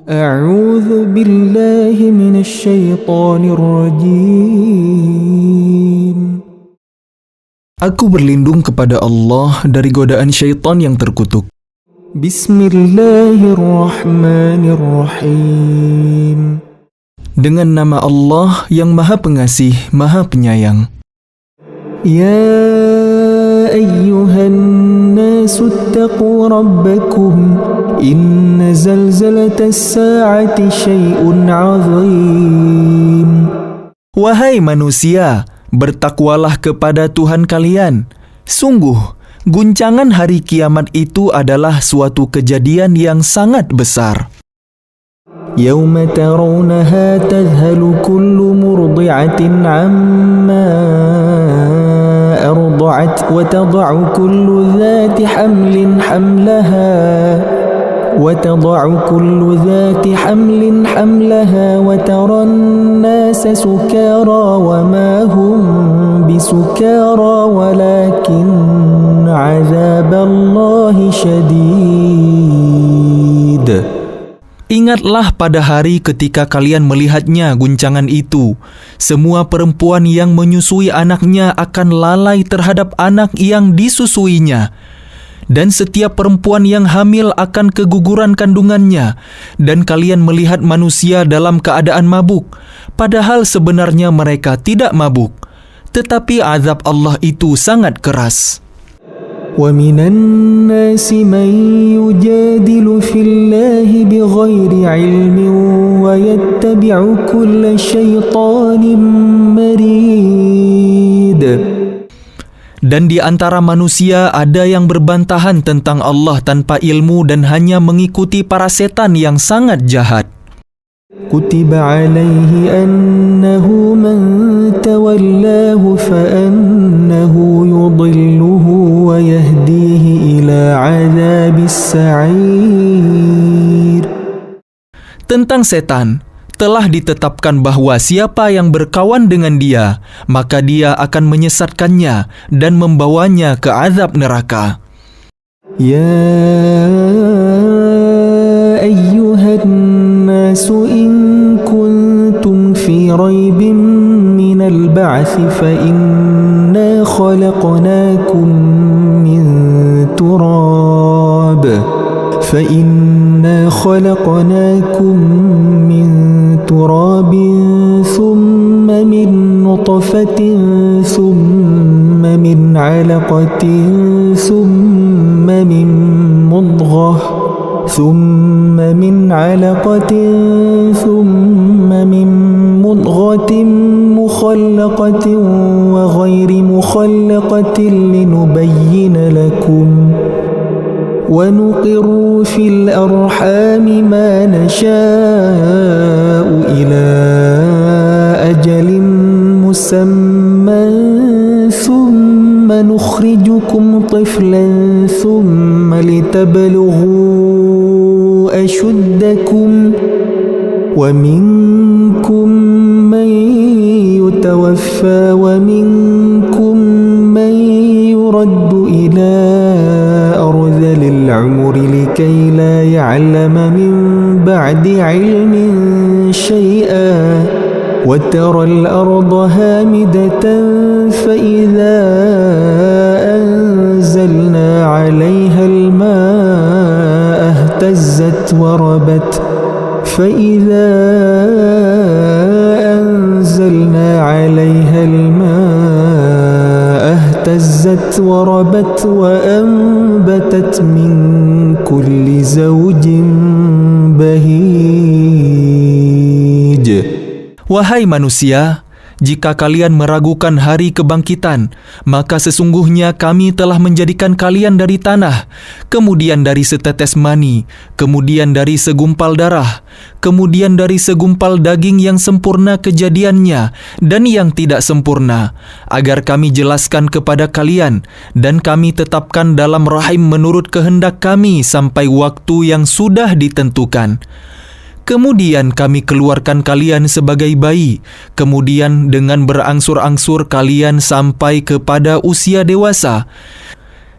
أعوذ بالله من الشيطان الرجيم. Aku berlindung kepada Allah dari godaan syaitan yang terkutuk. Bismillahirrahmanirrahim. Dengan nama Allah yang Maha Pengasih, Maha Penyayang. Ya ayyuhan nasu attaqu rabbakum inna zalzalatas sa'ati syai'un 'azim. Wahai manusia, bertakwalah kepada Tuhan kalian. Sungguh, guncangan hari kiamat itu adalah suatu kejadian yang sangat besar. Yawma tarawnaha tadhhalu kullu murdi'atin 'amma arda'at wa tada'u kullu dhati hamlin hamlaha wa tara an-nasa sukara wa ma hum bisukara walakinna 'adzaballahi syadid. Ingatlah pada hari ketika kalian melihatnya guncangan itu. Semua perempuan yang menyusui anaknya akan lalai terhadap anak yang disusuinya. Dan setiap perempuan yang hamil akan keguguran kandungannya. Dan kalian melihat manusia dalam keadaan mabuk, padahal sebenarnya mereka tidak mabuk. Tetapi azab Allah itu sangat keras. وَمِنَ النَّاسِ مَن يُجَادِلُ فِي اللَّهِ بِغَيْرِ عِلْمٍ وَيَتَّبِعُ كُلَّ شَيْطَانٍ مَرِيدٍ. Dan di antara manusia ada yang berbantahan tentang Allah tanpa ilmu dan hanya mengikuti para setan yang sangat jahat. كُتِبَ عَلَيْهِ أَنَّهُ مَن تَوَلَّاهُ فَأَنَّهُ يُضِلُّهُ وَيَهْدِيهِ إِلَى عَذَابِ السَّعِيرِ. Tentang setan, telah ditetapkan bahwa siapa yang berkawan dengan dia, maka dia akan menyesatkannya dan membawanya ke azab neraka. Ya ayyuhan nasu in kuntum fi raybin minal ba'thi fa inna khalaqnakum min turab thumma min nutfatin thumma min 'alaqatin thumma min mudghah ثم من علقة ثم من مضغة مخلقة وغير مخلقة لنبين لكم ونقر في الأرحام ما نشاء إلى أجل مسمى ثم نخرجكم طفلا ثم لتبلغوا أشدكم ومنكم من يتوفى ومنكم من يرد إلى أرذل العمر لكي لا يعلم من بعد علم شيئا وترى الأرض هامدة فإذا أنزلنا عليها الماء اهتزت وربت وأنبتت من كل زوج بهيج. Wahai manusia, jika kalian meragukan hari kebangkitan, maka sesungguhnya kami telah menjadikan kalian dari tanah, kemudian dari setetes mani, kemudian dari segumpal darah, kemudian dari segumpal daging yang sempurna kejadiannya dan yang tidak sempurna, agar kami jelaskan kepada kalian, dan kami tetapkan dalam rahim menurut kehendak kami sampai waktu yang sudah ditentukan. Kemudian kami keluarkan kalian sebagai bayi, kemudian dengan berangsur-angsur kalian sampai kepada usia dewasa.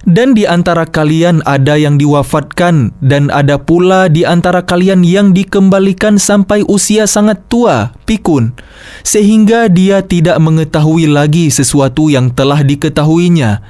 Dan di antara kalian ada yang diwafatkan, dan ada pula di antara kalian yang dikembalikan sampai usia sangat tua, pikun, sehingga dia tidak mengetahui lagi sesuatu yang telah diketahuinya.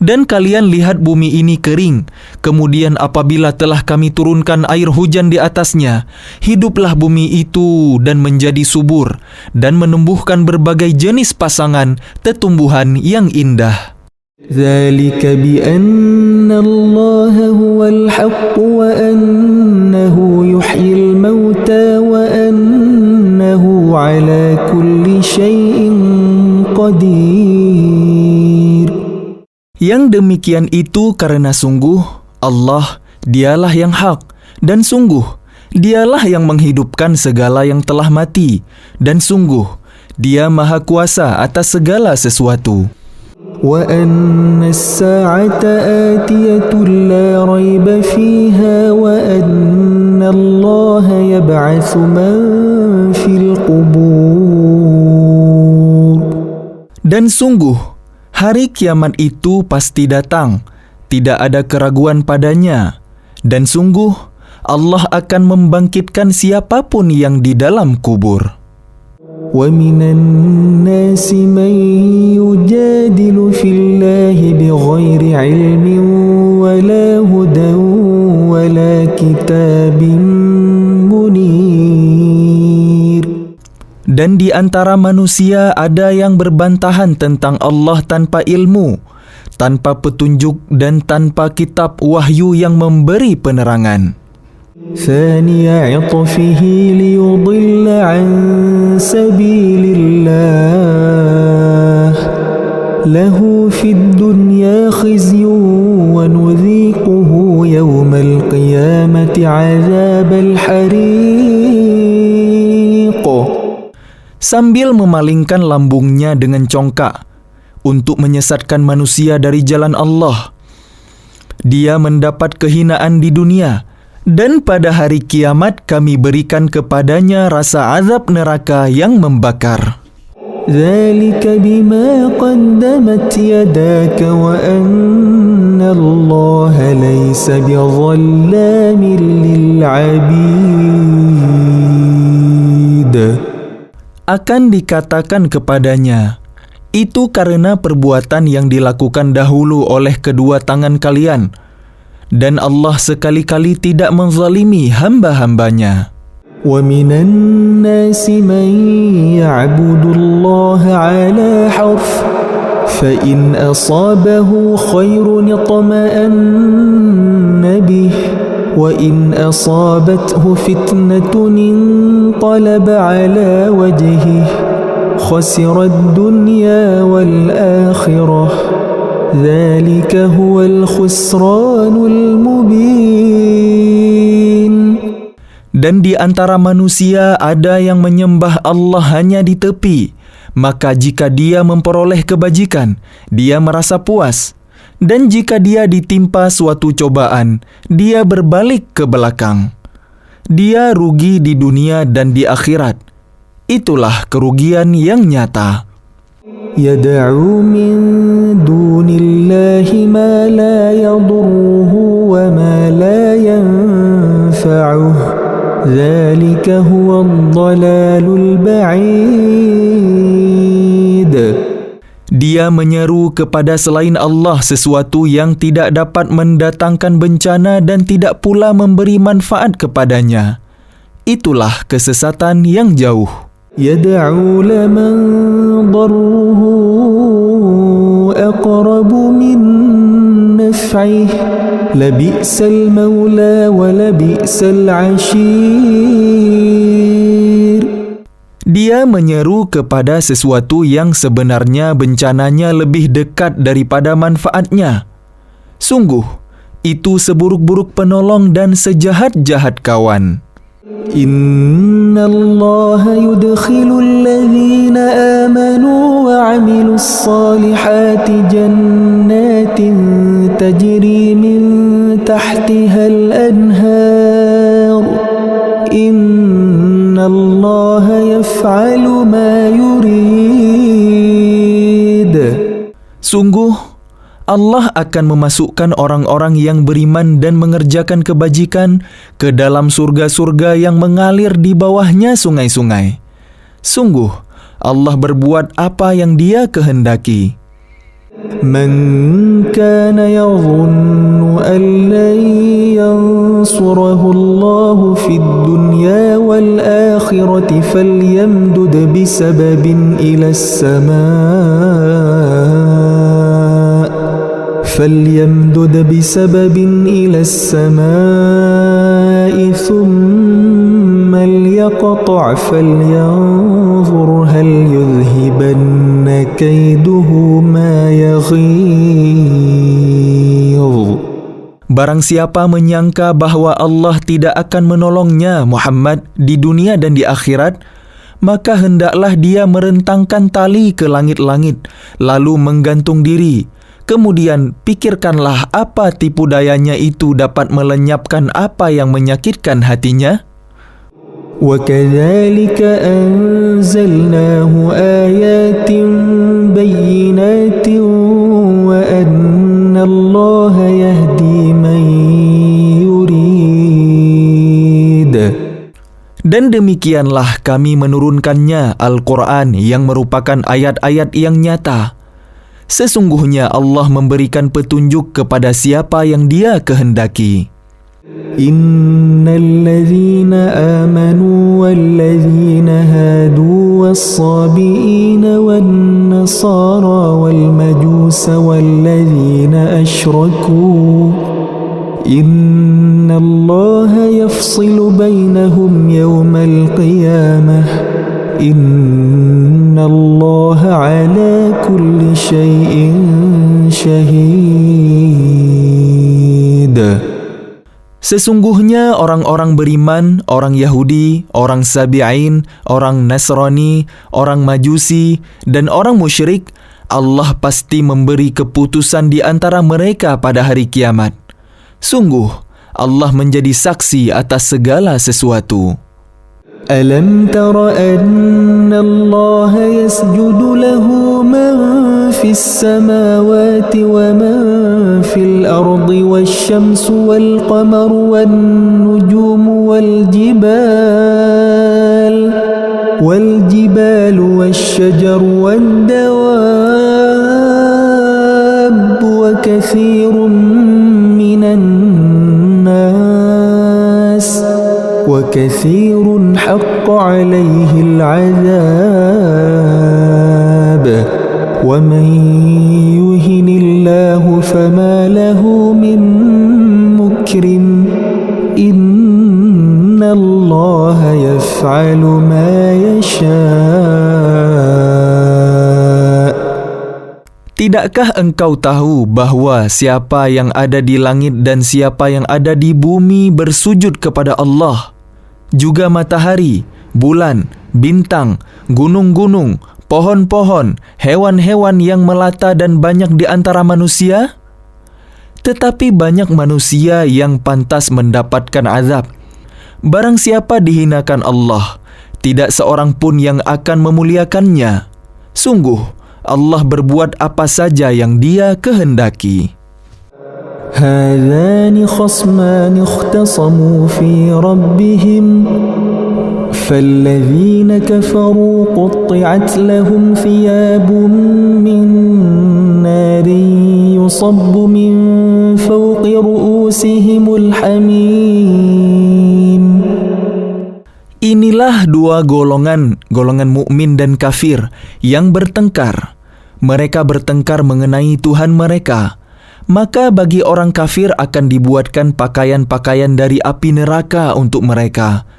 Dan kalian lihat bumi ini kering, kemudian apabila telah kami turunkan air hujan di atasnya, hiduplah bumi itu dan menjadi subur, dan menumbuhkan berbagai jenis pasangan tetumbuhan yang indah. ذلك بأن الله هو الحق وأنه يحيي الموتى وأنه على كل شيء قدير. Yang demikian itu karena sungguh Allah dialah yang hak, dan sungguh dialah yang menghidupkan segala yang telah mati, dan sungguh Dia Maha Kuasa atas segala sesuatu. وأن الساعة آتية لا ريب فيها وأن الله يبعث من في القبور. Dan sungguh, hari kiamat itu pasti datang, tidak ada keraguan padanya. Dan sungguh, Allah akan membangkitkan siapapun yang di dalam kubur. وَمِنَ النَّاسِ مَن يُجَادِلُ فِي اللَّهِ بِغَيْرِ عِلْمٍ وَلَا هُدًى وَلَا كِتَابٍ مُنِيرٍ. Dan di antara manusia ada yang berbantahan tentang Allah tanpa ilmu, tanpa petunjuk dan tanpa kitab wahyu yang memberi penerangan. ثاني عطفه ليضل عن سبيل الله له في الدنيا خزي ونذيقه يوم القيامة عذاب الحريق. Sambil memalingkan lambungnya dengan congkak untuk menyesatkan manusia dari jalan Allah, dia mendapat kehinaan di dunia, dan pada hari kiamat kami berikan kepadanya rasa azab neraka yang membakar. ذلك بما قدمت يداك وأن الله ليس بظلام للعبيد. Akan dikatakan kepadanya, itu karena perbuatan yang dilakukan dahulu oleh kedua tangan kalian, dan Allah sekali-kali tidak menzalimi hamba-hambanya. وَمِنَ النَّاسِ مَن يَعْبُدُ اللَّهَ عَلَى حَرْفٍ فَإِنْ أَصَابَهُ خَيْرٌ اطْمَأَنَّ بِهِ وَإِنْ أَصَابَتْهُ فِتْنَةٌ انقَلَبَ عَلَى وَجْهِهِ خَسِرَ الدُّنْيَا وَالْآخِرَةَ ذَلِكَ هُوَ الْخُسْرَانُ الْمُبِينُ. Dan di antara manusia ada yang menyembah Allah hanya di tepi, maka jika dia memperoleh kebajikan, dia merasa puas. Dan jika dia ditimpa suatu cobaan, dia berbalik ke belakang. Dia rugi di dunia dan di akhirat. Itulah kerugian yang nyata. يَدْعُو مِن دُونِ اللَّهِ مَا لَا يَضُرُّهُ وَمَا لَا يَنفَعُهُ ذَلِكَ هُوَ الضَّلَالُ الْبَعِيدُ. Dia menyeru kepada selain Allah sesuatu yang tidak dapat mendatangkan bencana dan tidak pula memberi manfaat kepadanya. Itulah kesesatan yang jauh. يَدْعُو لَمَن ضَرُّهُ أَقْرَبُ مِن نَّفْعِهِ لَبِئْسَ الْمَوْلَى وَلَبِئْسَ الْعَشِيرُ. Dia menyeru kepada sesuatu yang sebenarnya bencananya lebih dekat daripada manfaatnya. Sungguh, itu seburuk-buruk penolong dan sejahat-jahat kawan. إِنَّ اللَّهَ يُدْخِلُ الَّذِينَ آمَنُوا وَعَمِلُوا الصَّالِحَاتِ جَنَّاتٍ تَجْرِي مِن تَحْتِهَا الْأَنْهَارُ إِنَّ اللَّهَ يَفْعَلُ مَا يُرِيدُ. Sungguh, Allah akan memasukkan orang-orang yang beriman dan mengerjakan kebajikan ke dalam surga-surga yang mengalir di bawahnya sungai-sungai. Sungguh, Allah berbuat apa yang Dia kehendaki. من كان يظن أن لن ينصره الله في الدنيا والآخرة فليمدد بسبب إلى السماء ثم ليقطع فلينظر هل يذهبن كيده ما يغيظ. Barang siapa menyangka bahwa Allah tidak akan menolongnya, Muhammad, di dunia dan di akhirat, maka hendaklah dia merentangkan tali ke langit-langit, lalu menggantung diri. Kemudian pikirkanlah apa tipu dayanya itu dapat melenyapkan apa yang menyakitkan hatinya. وَكَذَلِكَ أَنزَلْنَاهُ آيَاتٍ بَيِّنَاتٍ وَأَنَّ اللَّهَ يَهْدِي مَن يُرِيدُ. Dan demikianlah kami menurunkannya Al-Quran yang merupakan ayat-ayat yang nyata. Sesungguhnya Allah memberikan petunjuk kepada siapa yang Dia kehendaki. Innalladzina amanu walladzina hadu was-sabiina wan-nasara wal-majusa walladzina asyraku innallaha yafsilu bainahum yawmal qiyamah innallaha ala kulli syai'in syahid. Sesungguhnya orang-orang beriman, orang Yahudi, orang Sabi'in, orang Nasrani, orang Majusi, dan orang musyrik, Allah pasti memberi keputusan di antara mereka pada hari kiamat. Sungguh, Allah menjadi saksi atas segala sesuatu. Alam tara anna Allah yasjudu lahu man fis samawati wa man fil ardi wasyamsu wal qamaru wan nujumu wal jibalu wasyajaru wad dawab wa katsirun minan nas وكثير حق عليه العذاب ومن يهن الله فما له من مكرم إن الله يفعل ما يشاء. Tidakkah engkau tahu bahwa siapa yang ada di langit dan siapa yang ada di bumi bersujud kepada Allah? Juga matahari, bulan, bintang, gunung-gunung, pohon-pohon, hewan-hewan yang melata dan banyak di antara manusia? Tetapi banyak manusia yang pantas mendapatkan azab. Barang siapa dihinakan Allah, tidak seorang pun yang akan memuliakannya. Sungguh, Allah berbuat apa saja yang Dia kehendaki. هذان خصمان اختصموا في ربهم فالذين كفروا قطعت لهم ثياب من نار يصب من فوق رؤوسهم الحميم. Inilah dua golongan mukmin dan kafir yang bertengkar. Mereka bertengkar mengenai Tuhan mereka. Maka bagi orang kafir akan dibuatkan pakaian-pakaian dari api neraka untuk mereka.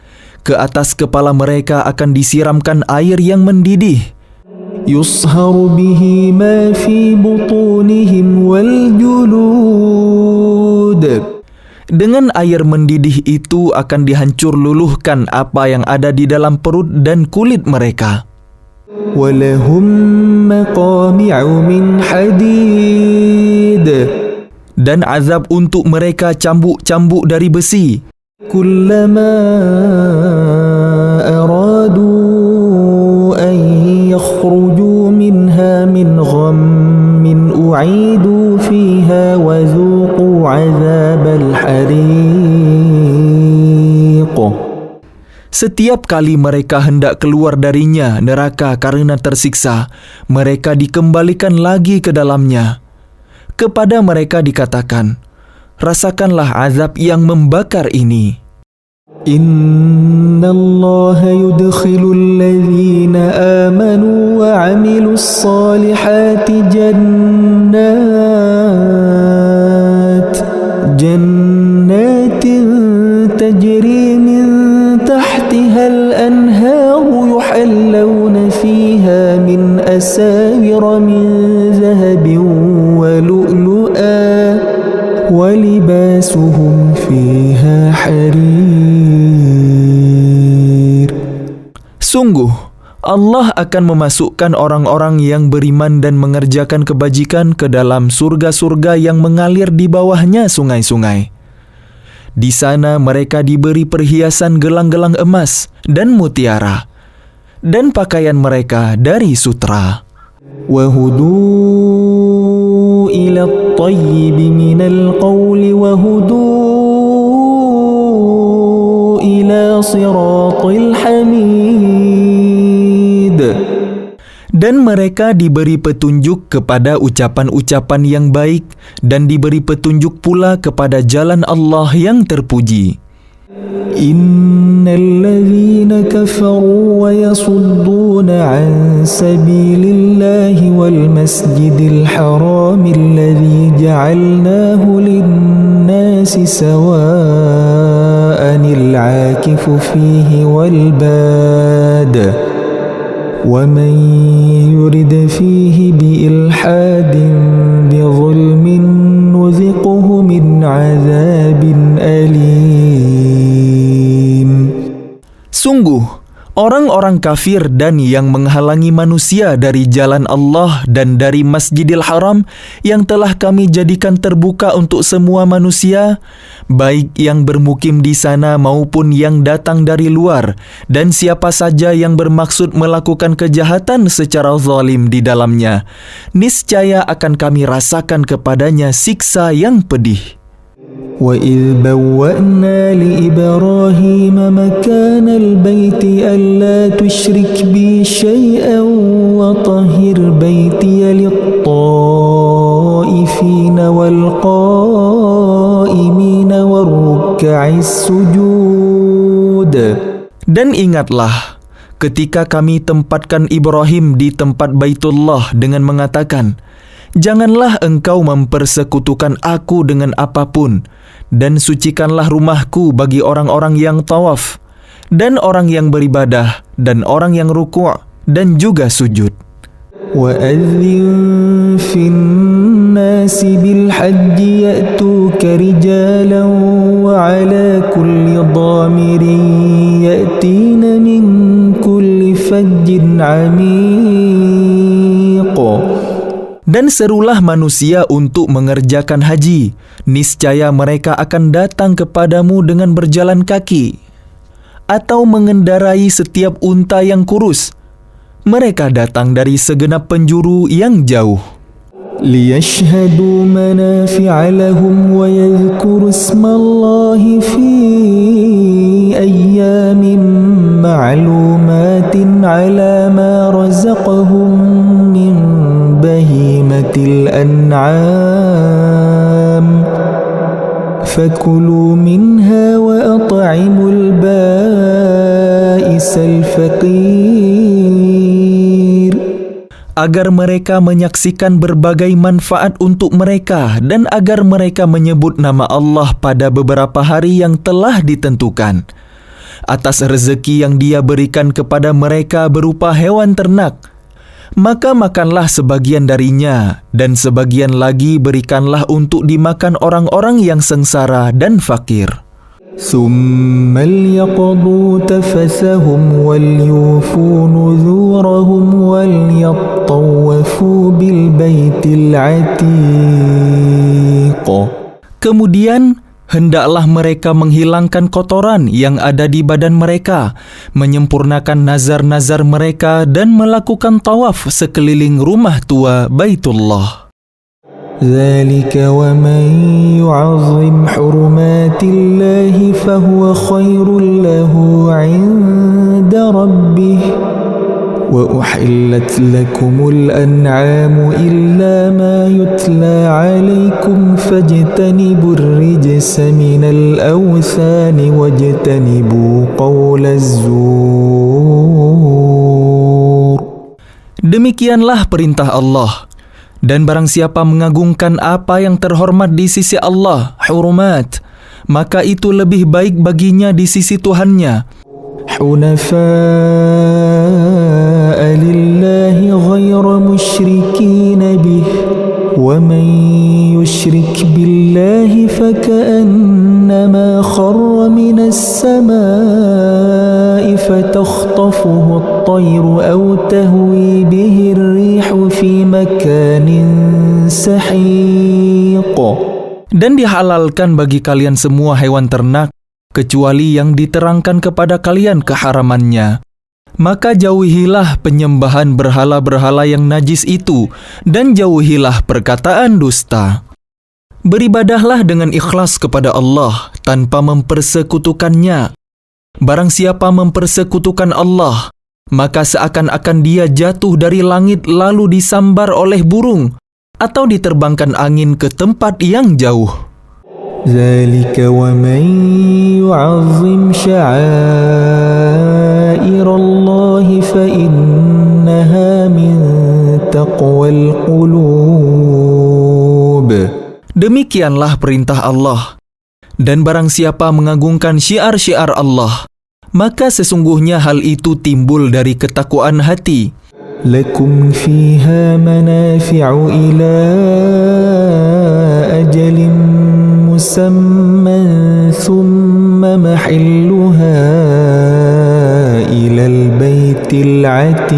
Ke atas kepala mereka akan disiramkan air yang mendidih. Yusharu bihi ma fi butunihim wal julud. Dengan air mendidih itu akan dihancur luluhkan apa yang ada di dalam perut dan kulit mereka. Walahum maqami'u min hadid. Dan azab untuk mereka cambuk-cambuk dari besi. Kullama aradu an yakhruju minha min ghammin u'idu fiha عذاب الحريق. Setiap kali mereka hendak keluar darinya neraka karena tersiksa, mereka dikembalikan lagi ke dalamnya. Kepada mereka dikatakan, rasakanlah azab yang membakar ini. Inna Allah yudkhilul ladhina amanu wa amilus salihati jannatin tajri min tahtiha al-anhar yuhallawna fiha min asawira min zahabin wa lu'lu'a wa libasuhum fiha harir. Sungguh, Allah akan memasukkan orang-orang yang beriman dan mengerjakan kebajikan ke dalam surga-surga yang mengalir di bawahnya sungai-sungai. Di sana mereka diberi perhiasan gelang-gelang emas dan mutiara, dan pakaian mereka dari sutra. وَهُدُوا إِلَى الطَّيِّبِ مِنَ الْقَوْلِ وَهُدُوا إِلَى صِرَاطِ الْحَمِيدِ. Dan mereka diberi petunjuk kepada ucapan-ucapan yang baik dan diberi petunjuk pula kepada jalan Allah yang terpuji. Innal ladzina kafaru wa yasudduna an sabilillahi wal masjidil haram alladzi ja'alnahu lin-nasi sawa'anil 'akifu fihi wal bad wa man yurid fihi bi ilhadin bi zulmin nuziquhu min 'adzabin alim. Sungguh, orang-orang kafir dan yang menghalangi manusia dari jalan Allah dan dari Masjidil Haram yang telah kami jadikan terbuka untuk semua manusia, baik yang bermukim di sana maupun yang datang dari luar, dan siapa saja yang bermaksud melakukan kejahatan secara zalim di dalamnya, niscaya akan kami rasakan kepadanya siksa yang pedih. وَإِذْ بَوَّأْنَا لِإِبْرَاهِيمَ مَكَانَ الْبَيْتِ أَلَّا تُشْرِكْ بِي شَيْئًا وَطَهِّرْ بَيْتِيَ لِلطَّائِفِينَ وَالْقَائِمِينَ وَالرُّكَّعِ السُّجُودِ. Dan ingatlah, ketika kami tempatkan Ibrahim di tempat Baitullah dengan mengatakan, janganlah engkau mempersekutukan aku dengan apapun, dan sucikanlah rumahku bagi orang-orang yang tawaf, dan orang yang beribadah, dan orang yang ruku' dan juga sujud. وَأَذِّن فِي النَّاسِ بِالْحَجِّ يَأْتُوكَ رِجَالًا وَعَلَى كُلِّ ضَامِرٍ يَأْتِينَ مِنْ كُلِّ فَجٍّ عَمِيقٍ. Dan serulah manusia untuk mengerjakan haji, niscaya mereka akan datang kepadamu dengan berjalan kaki, atau mengendarai setiap unta yang kurus. Mereka datang dari segenap penjuru yang jauh. لِيَشْهَدُوا مَنَافِعَ لَهُمْ وَيَذْكُرُوا اسْمَ اللَّهِ فِي أَيَّامٍ مَّعْلُومَاتٍ عَلَى مَا رَزَقَهُم مِّن بهيمة الأنعام فكلوا منها وأطعموا البائس الفقير. Agar mereka menyaksikan berbagai manfaat untuk mereka dan agar mereka menyebut nama Allah pada beberapa hari yang telah ditentukan, atas rezeki yang Dia berikan kepada mereka berupa hewan ternak. Maka makanlah sebagian darinya, dan sebagian lagi berikanlah untuk dimakan orang-orang yang sengsara dan fakir. ثُمَّ لْيَقْضُوا تَفَثَهُمْ وَلْيُوفُوا نُذُورَهُمْ وَلْيَطَّوَّفُوا بِالْبَيْتِ الْعَتِيقِ. Kemudian hendaklah mereka menghilangkan kotoran yang ada di badan mereka, menyempurnakan nazar-nazar mereka dan melakukan tawaf sekeliling rumah tua Baitullah. ذلك ومن يعظم حرمات الله فهو خير له عند ربه وأحلت لكم الأنعام إلا ما يتلى عليكم فاجتنبوا الرجس من الأوثان واجتنبوا قول الزور. Demikianlah perintah Allah. Dan barang siapa mengagungkan apa yang terhormat di sisi Allah, hurumat, maka itu lebih baik baginya di sisi Tuhannya. حنفاء لله غير مشركين به ومن يشرك بالله فكأنما خر من السماء فتخطفه الطير أو تهوي به الريح في مكان سحيق. Dan dihalalkan bagi kalian semua hewan ternak, kecuali yang diterangkan kepada kalian keharamannya. Maka jauhilah penyembahan berhala-berhala yang najis itu, dan jauhilah perkataan dusta. Beribadahlah dengan ikhlas kepada Allah, tanpa mempersekutukannya. Barang siapa mempersekutukan Allah, maka seakan-akan dia jatuh dari langit lalu disambar oleh burung, atau diterbangkan angin ke tempat yang jauh. ذلك ومن يعظم شعائر الله فإنها من تقوى القلوب. Demikianlah perintah Allah. Dan barang siapa mengagungkan syiar-syiar Allah, maka sesungguhnya hal itu timbul dari ketakwaan hati. لكم فيها منافع إلى أجل مسمى ثم محلها إلى البيت العتيق.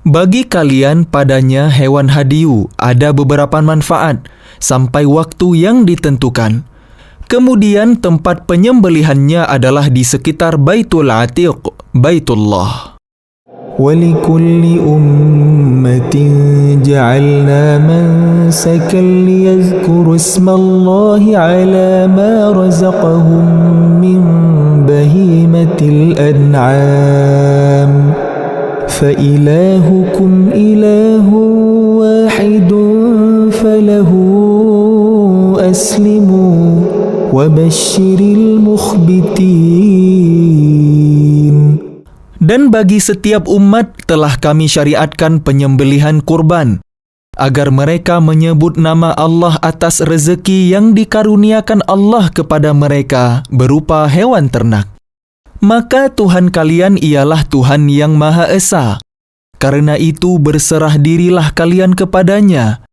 Bagi kalian padanya hewan hadiu ada beberapa manfaat sampai waktu yang ditentukan. Kemudian tempat penyembelihannya adalah di sekitar Baitul Atiq, Baitullah. وَلِكُلِّ أُمَّةٍ جَعَلْنَا مَنسَكًا لِيَذْكُرُوا اسْمَ اللَّهِ عَلَى مَا رَزَقَهُم مِّن بَهِيمَةِ الْأَنْعَامِ فَإِلَٰهُكُمْ إِلَٰهٌ وَاحِدٌ فَلَهُ أَسْلِمُوا وَبَشِّرِ الْمُخْبِتِينَ. Dan bagi setiap umat telah kami syariatkan penyembelihan kurban, agar mereka menyebut nama Allah atas rezeki yang dikaruniakan Allah kepada mereka berupa hewan ternak. Maka Tuhan kalian ialah Tuhan yang Maha Esa. Karena itu berserah dirilah kalian kepadanya.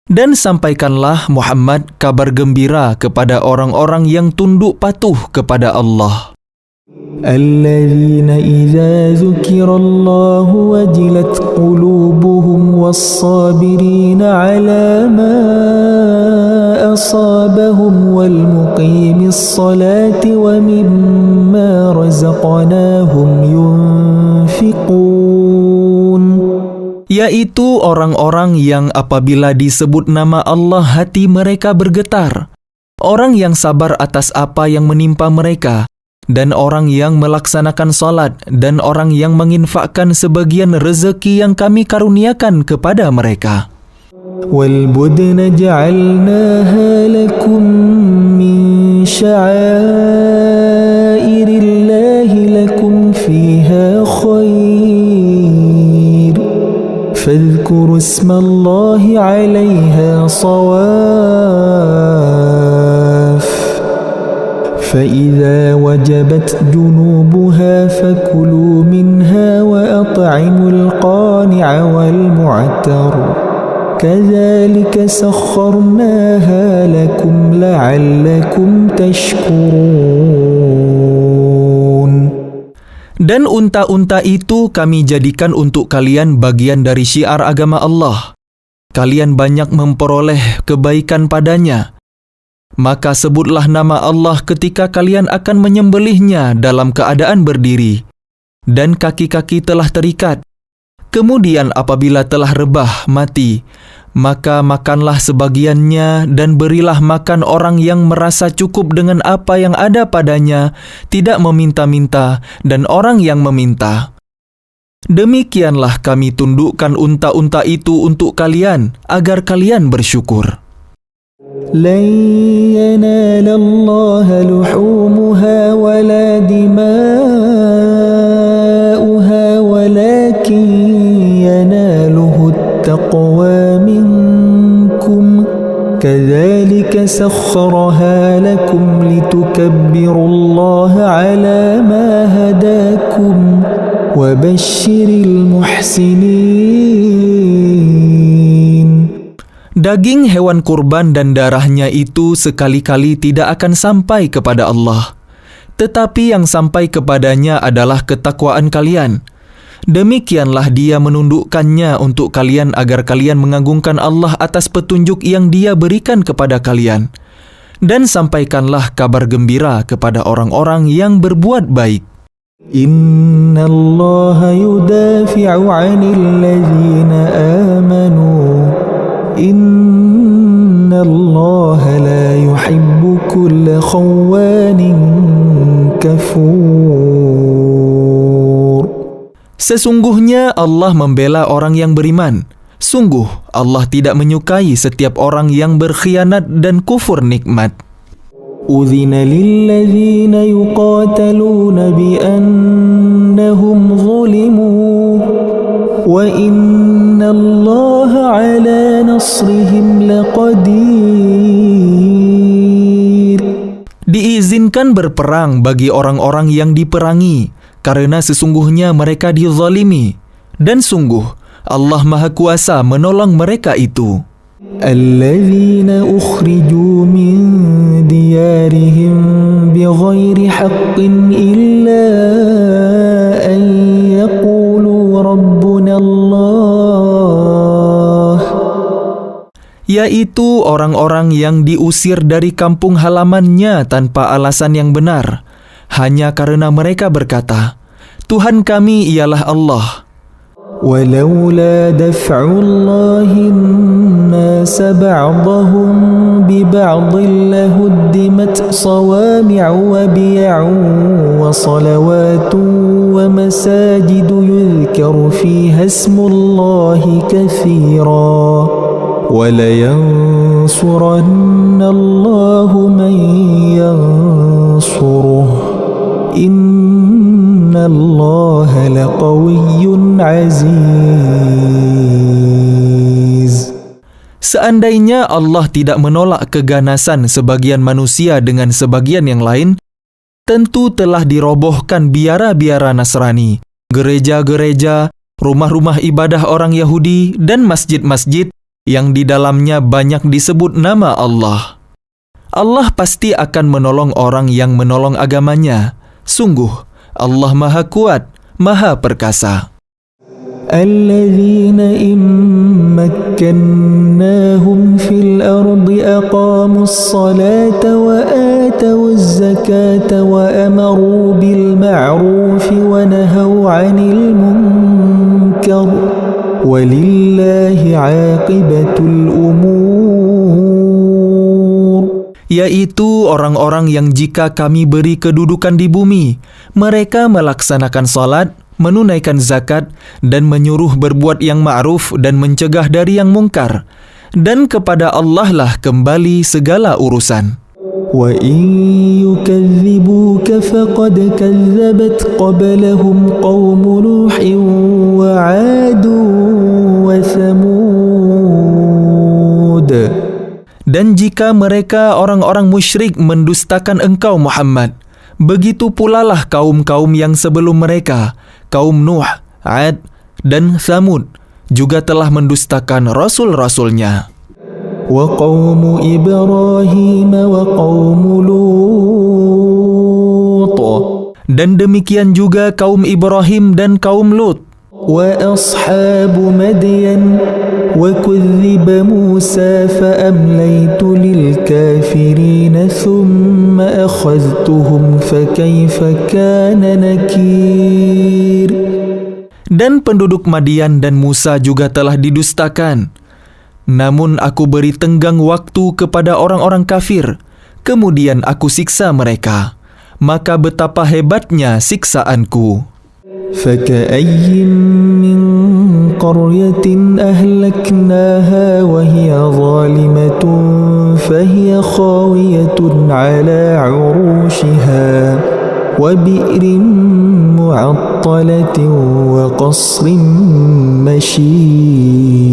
Dan sampaikanlah Muhammad kabar gembira kepada orang-orang yang tunduk patuh kepada Allah. الذين إذا ذكر الله وجلت قلوبهم والصابرين على ما أصابهم والمقيم الصلاة ومما رزقناهم ينفقون. Yaitu orang-orang yang apabila disebut nama Allah hati mereka bergetar, orang yang sabar atas apa yang menimpa mereka, dan orang yang melaksanakan salat, dan orang yang menginfakkan sebagian rezeki yang kami karuniakan kepada mereka. وَالْبُدْنَ جَعَلْنَاهَا لَكُمْ مِنْ شَعَائِرِ اللَّهِ لَكُمْ فِيهَا خَيْرٌ فَاذْكُرُوا اسْمَ اللَّهِ عَلَيْهَا صَوَافَّ فَإِذَا وَجَبَتْ جُنُوبُهَا فَكُلُوا مِنْهَا وَأَطْعِمُوا الْقَانِعَ وَالْمُعْتَرَّ كَذَلِكَ سَخَّرْنَاهَا لَكُمْ لَعَلَّكُمْ تَشْكُرُونَ. Dan unta-unta itu kami jadikan untuk kalian bagian dari syiar agama Allah. Kalian banyak memperoleh kebaikan padanya. Maka sebutlah nama Allah ketika kalian akan menyembelihnya dalam keadaan berdiri, dan kaki-kaki telah terikat. Kemudian apabila telah rebah mati, maka makanlah sebagiannya dan berilah makan orang yang merasa cukup dengan apa yang ada padanya, tidak meminta-minta, dan orang yang meminta. Demikianlah kami tundukkan unta-unta itu untuk kalian, agar kalian bersyukur. لن ينال الله لحومها ولا دماؤها ولكن يناله التقوى منكم كذلك سخرها لكم لتكبروا الله على ما هداكم وبشر المحسنين. Daging hewan kurban dan darahnya itu sekali-kali tidak akan sampai kepada Allah. Tetapi yang sampai kepadanya adalah ketakwaan kalian. Demikianlah Dia menundukkannya untuk kalian agar kalian mengagungkan Allah atas petunjuk yang Dia berikan kepada kalian. Dan sampaikanlah kabar gembira kepada orang-orang yang berbuat baik. Inna Allah yudafi'u 'anil ladzina amanu. Inna Allah la yuhibbu kulla khawanin kafur. Sesungguhnya Allah membela orang yang beriman. Sungguh Allah tidak menyukai setiap orang yang berkhianat dan kufur nikmat. Udzina lilladzina yuqataluna biannahum zulimu wa inna Allaha ala nasrihim laqadir. Diizinkan berperang bagi orang-orang yang diperangi, karena sesungguhnya mereka dizalimi, dan sungguh Allah Maha Kuasa menolong mereka itu. Alladzina ukhriju min diyarihim bighairi haqqin illa an yaqulu rabbuna Allah. Yaitu orang-orang yang diusir dari kampung halamannya tanpa alasan yang benar, hanya karena mereka berkata, Tuhan kami ialah Allah. ولولا دفع الله الناس بعضهم ببعض لهدمت صوامع وبيع وصلوات ومساجد يذكر فيها اسم الله كثيرا ولينصرن الله من ينصره Inna Allah laqawiyyun aziz. Seandainya Allah tidak menolak keganasan sebagian manusia dengan sebagian yang lain, tentu telah dirobohkan biara-biara Nasrani, gereja-gereja, rumah-rumah ibadah orang Yahudi, dan masjid-masjid yang di dalamnya banyak disebut nama Allah. Allah pasti akan menolong orang yang menolong agamanya. Sungguh, Allah Maha Kuat, Maha Perkasa. Alladzina immakkannahum fil ardi aqamus salata wa atawuz zakata wa amaru bil ma'ruf wa nahaw 'anil munkar walillahi 'aqibatul umur. Yaitu orang-orang yang jika kami beri kedudukan di bumi, mereka melaksanakan salat, menunaikan zakat, dan menyuruh berbuat yang ma'ruf dan mencegah dari yang mungkar. Dan kepada Allah lah kembali segala urusan. Wa in yukadzibuka faqad kadzabat qablahum qaum Nuhin wa 'adun wa Thamud. Dan jika mereka orang-orang musyrik mendustakan engkau Muhammad, begitu pulalah kaum-kaum yang sebelum mereka, kaum Nuh, 'Ad, dan Thamud, juga telah mendustakan rasul-rasulnya. Wa qaum Ibrahim wa qaum Lut. Dan demikian juga kaum Ibrahim dan kaum Lut. Wa ashabu Madyan wa kudziba Musa fa amlaytu lil kafirin thumma akhadhtuhum fa kaifa kana nakir. Dan penduduk Madian dan Musa juga telah didustakan. Namun aku beri tenggang waktu kepada orang-orang kafir, kemudian aku siksa mereka. Maka betapa hebatnya siksaanku. فكأي من قرية أهلكناها وهي ظالمة فهي خاوية على عروشها وبئر معطلة وقصر مشيد.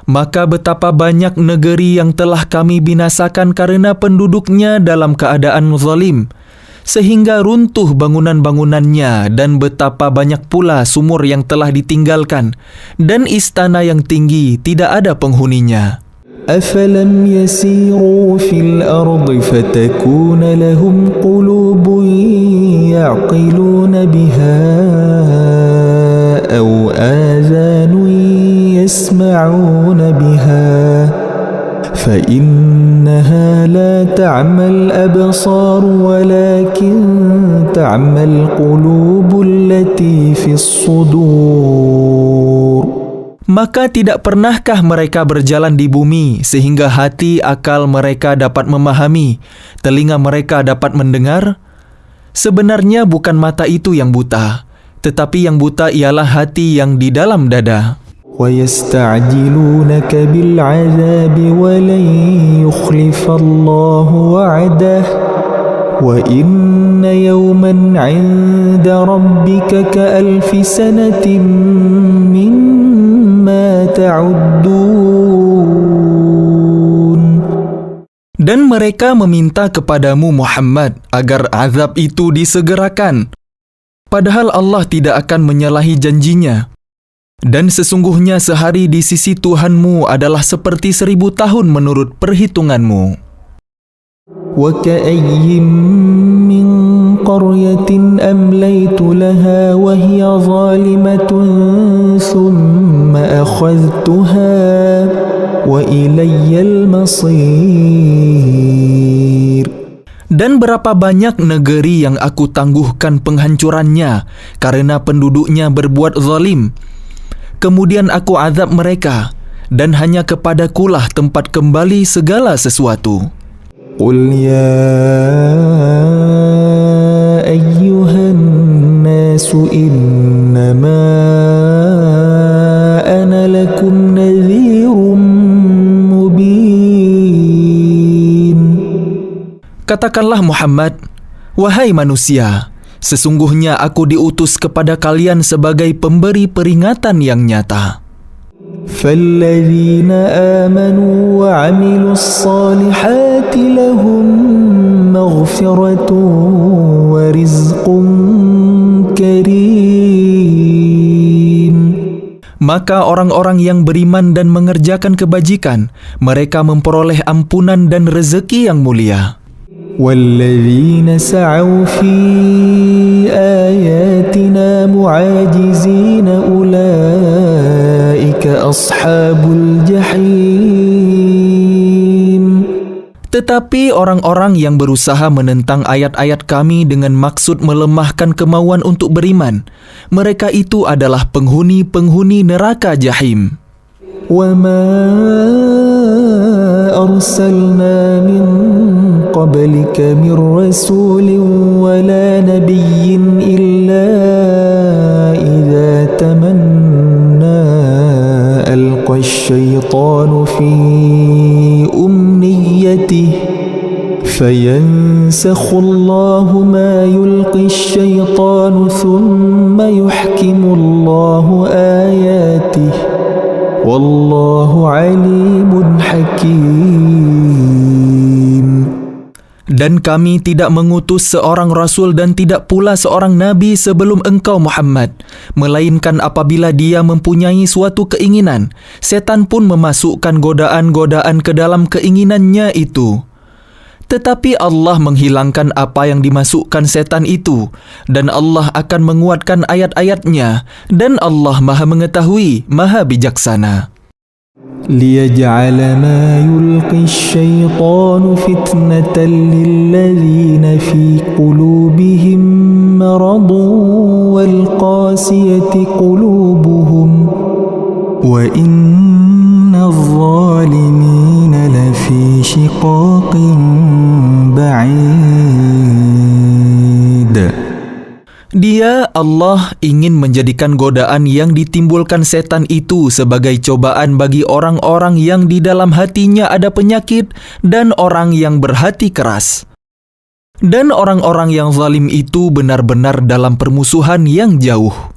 Maka betapa banyak negeri yang telah kami binasakan karena penduduknya dalam keadaan zalim, sehingga runtuh bangunan-bangunannya, dan betapa banyak pula sumur yang telah ditinggalkan, dan istana yang tinggi tidak ada penghuninya. أفلم يسيروا في الأرض فتكون لهم قلوب يعقلون بها أو آذان يسمعون بها فإنها لا تعمى الأبصار ولكن تعمى القلوب التي في الصدور. Maka tidak pernahkah mereka berjalan di bumi sehingga hati akal mereka dapat memahami, telinga mereka dapat mendengar? Sebenarnya bukan mata itu yang buta, tetapi yang buta ialah hati yang di dalam dada. وَيَسْتَعْجِلُونَكَ بِالْعَذَابِ وَلَنْ يُخْلِفَ اللَّهُ وَعْدَهُ وَإِنَّ يَوْمًا عِندَ رَبِّكَ كَأَلْفِ سَنَةٍ مِّمَّا تَعُدُّونَ. Dan mereka meminta kepadamu Muhammad agar azab itu disegerakan, padahal Allah tidak akan menyalahi janjinya. Dan sesungguhnya sehari di sisi Tuhanmu adalah seperti 1000 tahun menurut perhitunganmu. وَكَأَيٍّ مِّن قَرْيَةٍ أَمْلَيْتُ لَهَا وَهِيَ ظَالِمَةٌ ثُمَّ أَخَذْتُهَا وَإِلَيَّ الْمَصِيرُ. Dan berapa banyak negeri yang aku tangguhkan penghancurannya karena penduduknya berbuat zalim. Kemudian aku azab mereka, dan hanya kepadakulah tempat kembali segala sesuatu. قُلْ يَا أَيُّهَا النَّاسُ إِنَّمَا أَنَا لَكُمْ نَذِيرٌ مُبِينٌ. Katakanlah Muhammad, wahai manusia, sesungguhnya aku diutus kepada kalian sebagai pemberi peringatan yang nyata. فَالَّذِينَ آمَنُوا وَعَمِلُوا الصَّالِحَاتِ لَهُم مَّغْفِرَةٌ وَرِزْقٌ كَرِيمٌ. Maka orang-orang yang beriman dan mengerjakan kebajikan, mereka memperoleh ampunan dan rezeki yang mulia. وَالَّذِينَ سَعَوْا فِي آيَاتِنَا مُعَاجِزِينَ أُولَئِكَ أَصْحَابُ الْجَحِيمِ. Tetapi orang-orang yang berusaha menentang ayat-ayat kami dengan maksud melemahkan kemauan untuk beriman, mereka itu adalah penghuni-penghuni neraka jahim. وَمَا أَرْسَلْنَا مِن قَبْلِكَ مِن رَّسُولٍ وَلَا نَبِيٍّ إِلَّا إِذَا تَمَنَّى أَلْقَى الشَّيْطَانُ فِي أُمْنِيَّتِهِ فَيَنسَخُ اللَّهُ مَا يُلْقِي الشَّيْطَانُ ثُمَّ يُحْكِمُ اللَّهُ آيَاتِهِ وَاللَّهُ عَلِيمٌ حَكِيمٌ. Dan kami tidak mengutus seorang rasul dan tidak pula seorang nabi sebelum engkau Muhammad, melainkan apabila dia mempunyai suatu keinginan, setan pun memasukkan godaan-godaan ke dalam keinginannya itu. Tetapi Allah menghilangkan apa yang dimasukkan setan itu, dan Allah akan menguatkan ayat-ayatnya, dan Allah Maha Mengetahui, Maha Bijaksana. لِيَجْعَلَ مَا يُلْقِي الشَّيْطَانُ فِتْنَةً لِلَّذِينَ فِي قُلُوبِهِم مرض والقاسية قلوبهم وإن الظالمين لفي شقاق بعيد. Dia, Allah, ingin menjadikan godaan yang ditimbulkan setan itu sebagai cobaan bagi orang-orang yang di dalam hatinya ada penyakit dan orang yang berhati keras. Dan orang-orang yang zalim itu benar-benar dalam permusuhan yang jauh.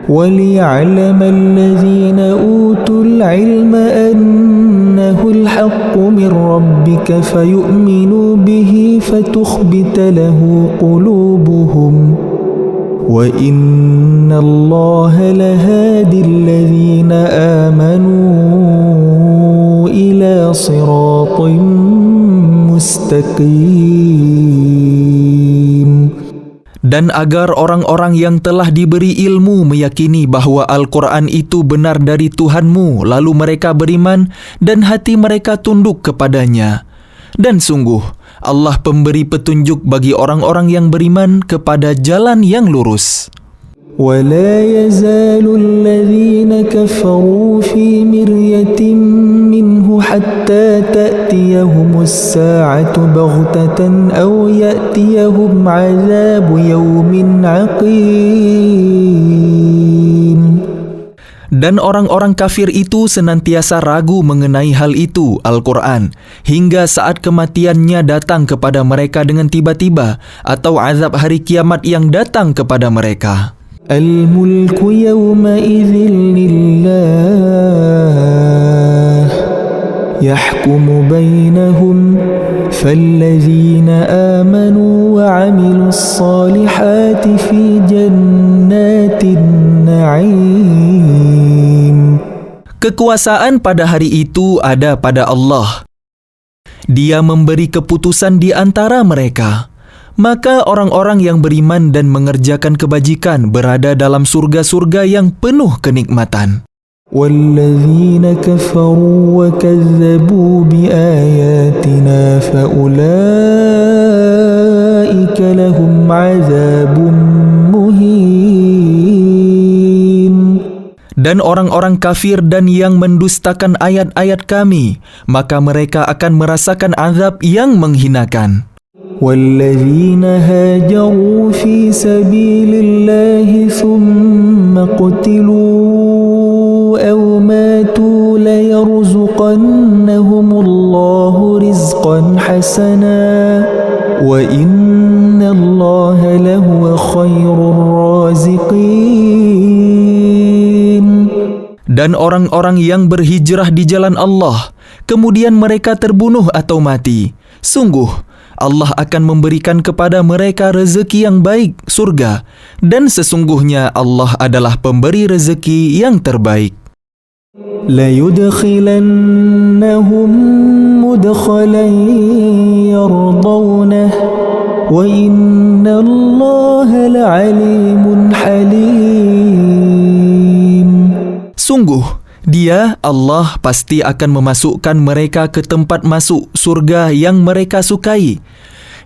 وَلِيَعْلَمَ الَّذِينَ أُوتُوا الْعِلْمَ أَنَّهُ الْحَقُّ مِنْ رَبِّكَ فَيُؤْمِنُوا بِهِ فَتُخْبِتَ لَهُ قُلُوبُهُمْ وَإِنَّ اللَّهَ لَهَادِي الَّذِينَ آمَنُوا إِلَى صِرَاطٍ مُسْتَقِيمٍ. Dan agar orang-orang yang telah diberi ilmu meyakini bahawa Al-Quran itu benar dari Tuhanmu, lalu mereka beriman dan hati mereka tunduk kepadanya. Dan sungguh, Allah pemberi petunjuk bagi orang-orang yang beriman kepada jalan yang lurus. وَلَا يَزَالُ الَّذِينَ كَفَرُوا فِي مِرْيَةٍ مِّنْهُ حَتَّى تَأْتِيَهُمُ السَّاعَةُ بَغْتَةً أَوْ يَأْتِيَهُمْ عَذَابُ يَوْمٍ عَقِيمٍ. Dan orang-orang kafir itu senantiasa ragu mengenai hal itu, Al-Quran, hingga saat kematiannya datang kepada mereka dengan tiba-tiba, atau azab hari kiamat yang datang kepada mereka. الْمُلْكُ يَوْمَئِذٍ لِلَّهِ يَحْكُمُ بَيْنَهُمْ فَالَّذِينَ آمَنُوا وَعَمِلُوا الصَّالِحَاتِ فِي جَنَّاتِ النَّعِيمِ. Kekuasaan pada hari itu ada pada Allah. Dia memberi keputusan di antara mereka. Maka orang-orang yang beriman dan mengerjakan kebajikan berada dalam surga-surga yang penuh kenikmatan. وَالَّذِينَ كَفَرُوا وَكَذَّبُوا بِآيَاتِنَا فَأُولَئِكَ لَهُمْ عَذَابٌ مُهِينٌ. Dan orang-orang kafir dan yang mendustakan ayat-ayat kami, maka mereka akan merasakan azab yang menghinakan. وَالَّذِينَ هَاجَرُوا فِي سَبِيلِ اللَّهِ ثُمَّ قُتِلُوا أَوْ مَاتُوا لَيَرْزُقَنَّهُمُ اللَّهُ رِزْقًا حَسَنًا وَإِنَّ اللَّهَ لَهُوَ خَيْرُ الرَّازِقِينَ. Dan orang-orang yang berhijrah di jalan Allah, kemudian mereka terbunuh atau mati, sungguh Allah akan memberikan kepada mereka rezeki yang baik, surga, dan sesungguhnya Allah adalah pemberi rezeki yang terbaik. لَيُدْخِلَنَّهُمْ مُدْخَلًا يَرْضَوْنَهُ وَإِنَّ اللَّهَ لَعَلِيمٌ حَلِيمٌ. Sungguh, Dia, Allah, pasti akan memasukkan mereka ke tempat masuk surga yang mereka sukai.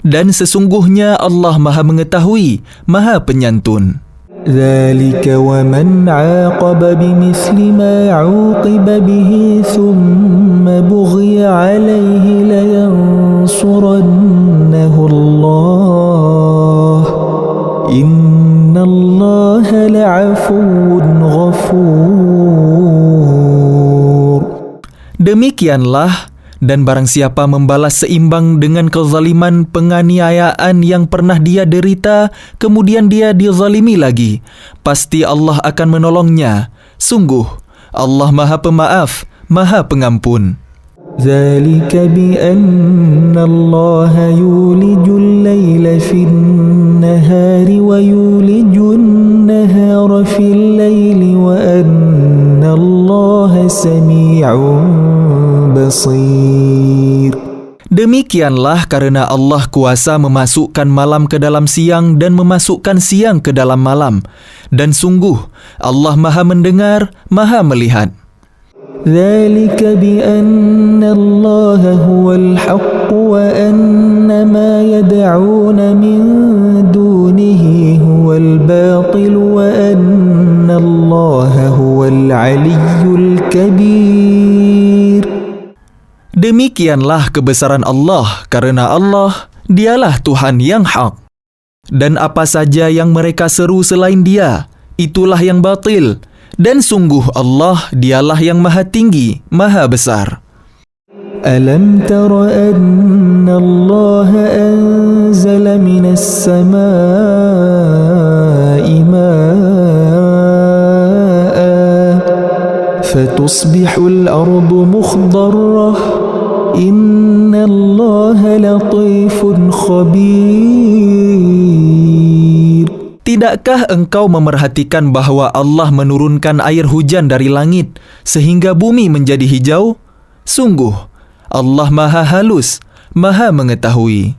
Dan sesungguhnya Allah Maha Mengetahui, Maha Penyantun. ذَلِكَ وَمَنْ عَاقَبَ بِمِثْلِ مَا عُوقِبَ بِهِ ثُمَّ بُغِيَ عَلَيْهِ لَيَنْصُرَنَّهُ اللَّهُ إِنَّ اللَّهَ لَعَفُوٌّ غَفُورٌ. Demikianlah, dan barang siapa membalas seimbang dengan kezaliman penganiayaan yang pernah dia derita, kemudian dia dizalimi lagi, pasti Allah akan menolongnya. Sungguh, Allah Maha Pemaaf, Maha Pengampun. ذَلِكَ بِأَنَّ اللَّهَ يُولِجُ اللَّيْلَ فِي النَّهَارِ وَيُولِجُ النَّهَارَ فِي اللَّيْلِ وَأَنَّ اللَّهَ سَمِيعٌ بَصِيرٌ. Demikianlah karena Allah kuasa memasukkan malam ke dalam siang dan memasukkan siang ke dalam malam. Dan sungguh, Allah Maha Mendengar, Maha Melihat. ذَلِكَ بِأَنَّ اللَّهَ هُوَ الْحَقُّ وَأَنَّ مَا يَدْعُونَ مِن دُونِهِ الباطل وأن الله هو العلي الكبير. Demikianlah kebesaran Allah, karena Allah, dialah Tuhan yang hak. Dan apa saja yang mereka seru selain Dia, itulah yang batil. Dan sungguh Allah, dialah yang maha tinggi, maha besar. ألم تر أن الله أنزل من السماء ماء فتصبح الأرض مخضرة إن الله لطيف خبير. Tidakkah engkau memerhatikan bahwa Allah menurunkan air hujan dari langit sehingga bumi menjadi hijau? Sungguh, Allah maha halus, maha mengetahui.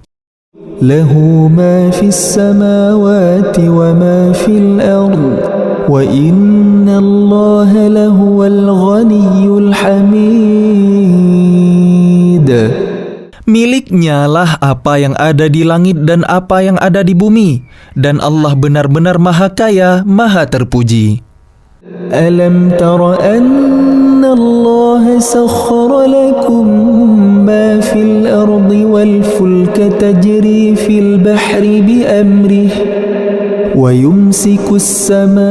Lahu ma fis samawati wa ma fil ard wa inna Allaha lahuwal ghaniyyul hamid. Miliknya lah apa yang ada di langit dan apa yang ada di bumi, dan Allah benar-benar maha kaya, maha terpuji. Alam tara anna Allah sakhkhara lakum ma fil ardi wal fulka tajri fil bahri bi amrih wa yumsiku as-samaa'a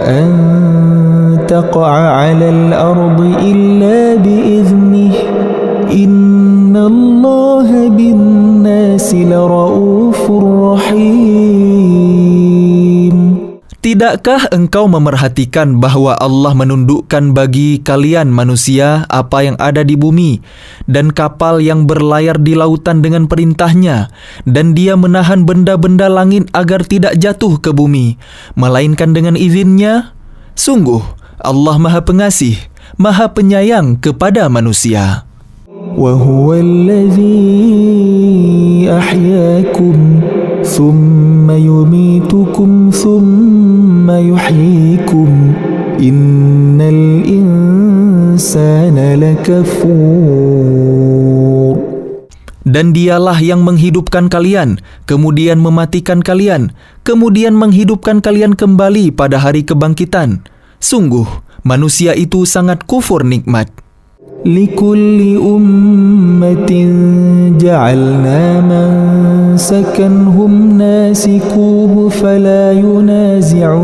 an taqa'a 'alal ardi illa bi idhnih inna Allaha bin nasi laraufur rahim. Tidakkah engkau memerhatikan bahwa Allah menundukkan bagi kalian manusia apa yang ada di bumi dan kapal yang berlayar di lautan dengan perintahnya, dan Dia menahan benda-benda langit agar tidak jatuh ke bumi, melainkan dengan izinnya? Sungguh, Allah Maha Pengasih, Maha Penyayang kepada manusia. وَهُوَ الَّذِي أَحْيَاكُمْ ثُمَّ يُمِيتُكُمْ ثُمَّ يُحْيِيكُمْ إِنَّ الْإِنسَانَ لَكَفُورٌ. Dan Dialah yang menghidupkan kalian, kemudian mematikan kalian, kemudian menghidupkan kalian kembali pada hari kebangkitan. Sungguh, manusia itu sangat kufur nikmat. لِكُلِّ أُمَّةٍ جَعَلْنَا مَنسَكًا هُمْ نَاسِكُوهُ فَلَا يُنَازِعُنَّكَ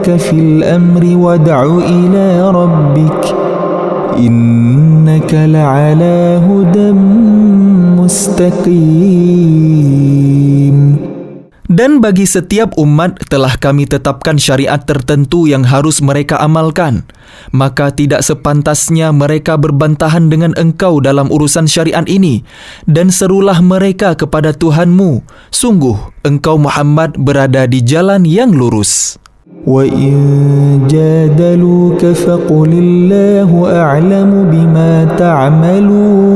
فِي الْأَمْرِ وَادْعُ إِلَى رَبِّكَ إِنَّكَ لَعَلَى هُدًى مُسْتَقِيمٍ. Dan bagi setiap umat telah kami tetapkan syariat tertentu yang harus mereka amalkan. Maka tidak sepantasnya mereka berbantahan dengan engkau dalam urusan syariat ini. Dan serulah mereka kepada Tuhanmu. Sungguh, engkau Muhammad berada di jalan yang lurus. وَإِن جَادَلُوكَ فَقُلِ اللَّهُ أَعْلَمُ بِمَا تَعْمَلُونَ.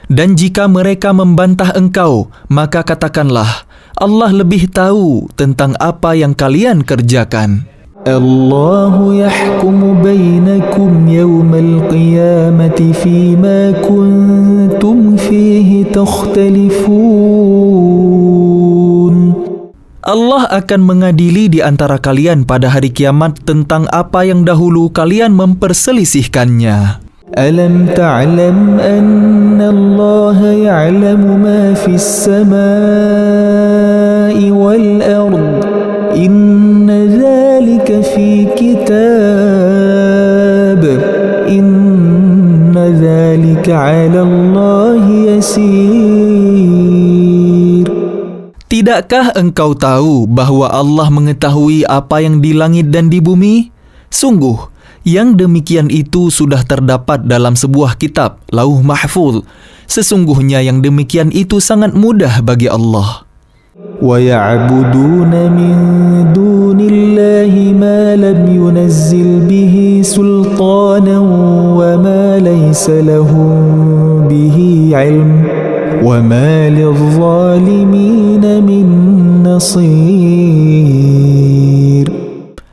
Dan jika mereka membantah engkau, maka katakanlah, Allah lebih tahu tentang apa yang kalian kerjakan. Allahu yahkumu bainakum yawmal qiyamati fima kuntum fihi takhtalifun. Allah akan mengadili di antara kalian pada hari kiamat tentang apa yang dahulu kalian memperselisihkannya. Alam ta'lam anna Allah ya'lamu ma fis samai wal ard. Inna dhalika fi kitab. Inna dhalika 'ala Allah yasir. Tidakkah engkau tahu bahwa Allah mengetahui apa yang di langit dan di bumi? Sungguh, yang demikian itu sudah terdapat dalam sebuah kitab, Lauh Mahfuz. Sesungguhnya yang demikian itu sangat mudah bagi Allah. وَيَعْبُدُونَ مِن دُونِ اللَّهِ مَا لَمْ يُنَزِّلْ بِهِ سُلْطَانًا وَمَا لَيْسَ لَهُم بِهِ عِلْمٌ وَمَا لِلظَّالِمِينَ مِن نَصِيرٍ.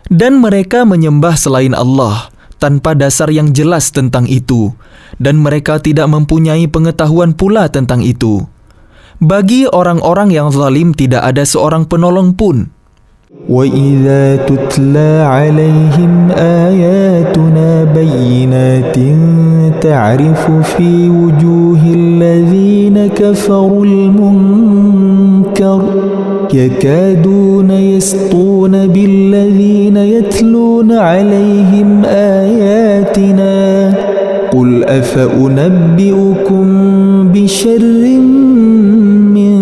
Dan mereka menyembah selain Allah tanpa dasar yang jelas tentang itu, dan mereka tidak mempunyai pengetahuan pula tentang itu. Bagi orang-orang yang zalim tidak ada seorang penolong pun. وَإِذَا تُتْلَى عَلَيْهِمْ آيَاتُنَا بَيِّنَاتٍ تَعْرِفُ فِي وُجُوهِ الَّذِينَ كَفَرُوا الْمُنكَرَ يَكَادُونَ يَسْطُونَ بِالَّذِينَ يَتْلُونَ عَلَيْهِمْ آيَاتِنَا قُلْ أَفَأُنَبِّئُكُم بِشَرٍّ مِّن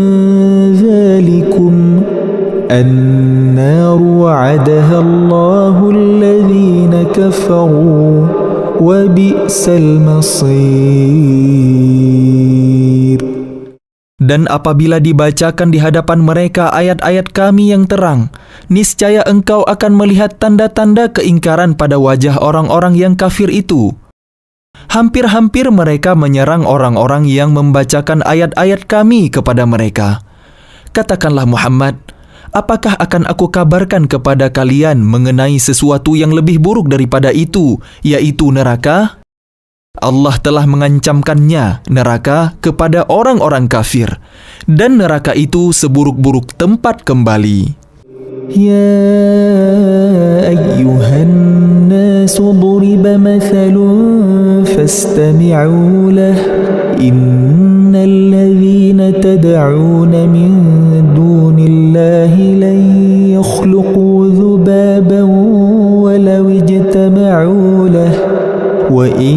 ذَلِكُمْ النَّارُ وَعَدَهَا اللَّهُ الَّذِينَ كَفَرُوا وَبِئْسَ الْمَصِيرُ. Dan apabila dibacakan di hadapan mereka ayat-ayat Kami yang terang, niscaya engkau akan melihat tanda-tanda keingkaran pada wajah orang-orang yang kafir itu. Hampir-hampir mereka menyerang orang-orang yang membacakan ayat-ayat Kami kepada mereka. Katakanlah Muhammad, apakah akan aku kabarkan kepada kalian mengenai sesuatu yang lebih buruk daripada itu, yaitu neraka? Allah telah mengancamkannya, neraka, kepada orang-orang kafir, dan neraka itu seburuk-buruk tempat kembali. يا أيها الناس ضرب مثل فاستمعوا له إن الذين تدعون من دون الله لن يخلقوا ذبابا ولو اجتمعوا له وإن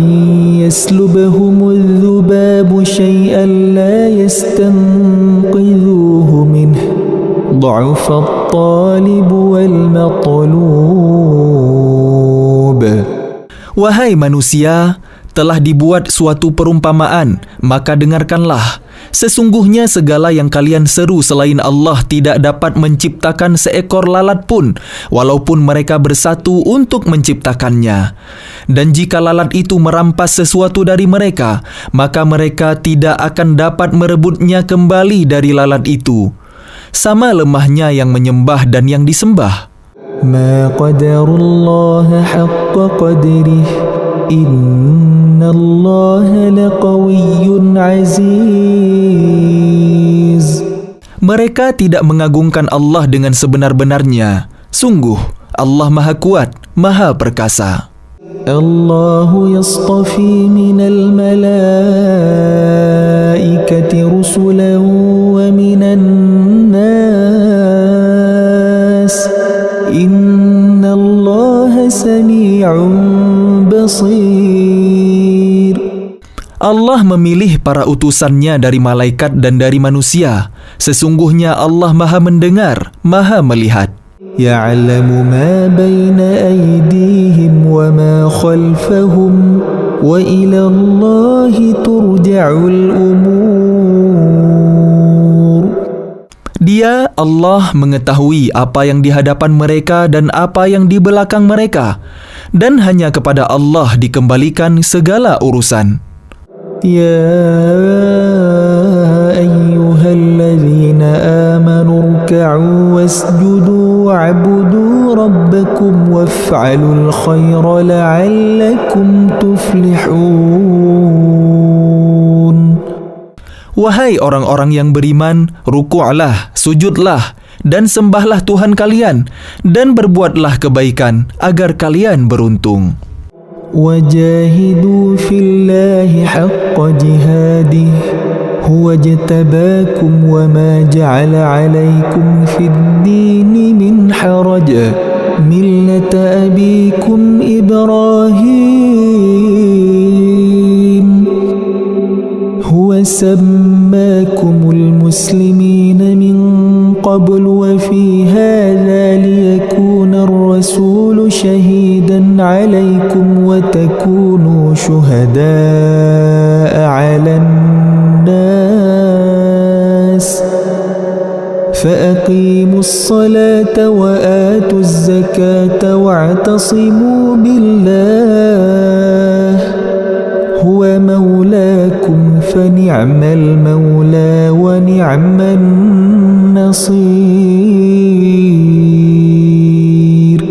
يسلبهم الذباب شيئا لا يستنقذوه منه ضعف الطالب والمطلوب. Wahai manusia, telah dibuat suatu perumpamaan, maka dengarkanlah. Sesungguhnya segala yang kalian seru selain Allah tidak dapat menciptakan seekor lalat pun, walaupun mereka bersatu untuk menciptakannya. Dan jika lalat itu merampas sesuatu dari mereka, maka mereka tidak akan dapat merebutnya kembali dari lalat itu. Sama lemahnya yang menyembah dan yang disembah. ما قدر الله حق قدره إن الله لقوي عزيز. Mereka tidak mengagungkan Allah dengan sebenar-benarnya. Sungguh, Allah Maha Kuat, Maha Perkasa. الله يصطفي من الملائكة رسلا ومن الناس إن الله سميع بصير. Allah memilih para utusannya dari malaikat dan dari manusia. Sesungguhnya Allah Maha Mendengar, Maha Melihat. يعلم ما بين أيديهم وما خلفهم وإلى الله ترجع الأمور. Dia, Allah, mengetahui apa yang di hadapan mereka dan apa yang di belakang mereka, dan hanya kepada Allah dikembalikan segala urusan. يا أيها الذين آمنوا اركعوا واسجدوا واعبدوا ربكم وافعلوا الخير لعلكم تفلحون. Wahai orang-orang yang beriman, ruku'lah, sujudlah, dan sembahlah Tuhan kalian, dan berbuatlah kebaikan agar kalian beruntung. وجاهدوا في الله حق جهاده هو اجتباكم وما جعل عليكم في الدين من حرج ملة أبيكم إبراهيم هو سماكم المسلمين من قبل وفي هذا ليكون الرسول شهيدا عليكم وتكونوا شهداء على الناس فأقيموا الصلاة وآتوا الزكاة واعتصموا بالله هو مولاكم فنعم المولى ونعم النصير.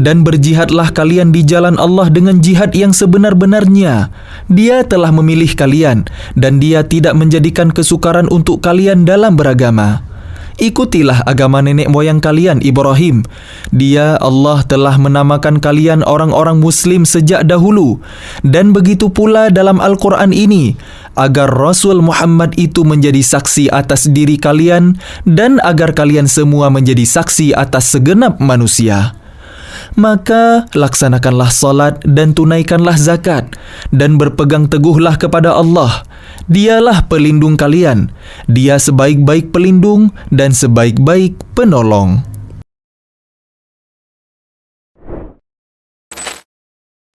Dan berjihadlah kalian di jalan Allah dengan jihad yang sebenar-benarnya. Dia telah memilih kalian dan Dia tidak menjadikan kesukaran untuk kalian dalam beragama. Ikutilah agama nenek moyang kalian Ibrahim. Dia, Allah, telah menamakan kalian orang-orang Muslim sejak dahulu. Dan begitu pula dalam Al-Quran ini, agar Rasul Muhammad itu menjadi saksi atas diri kalian dan agar kalian semua menjadi saksi atas segenap manusia. Maka laksanakanlah salat dan tunaikanlah zakat dan berpegang teguhlah kepada Allah. Dialah pelindung kalian. Dia sebaik-baik pelindung dan sebaik-baik penolong.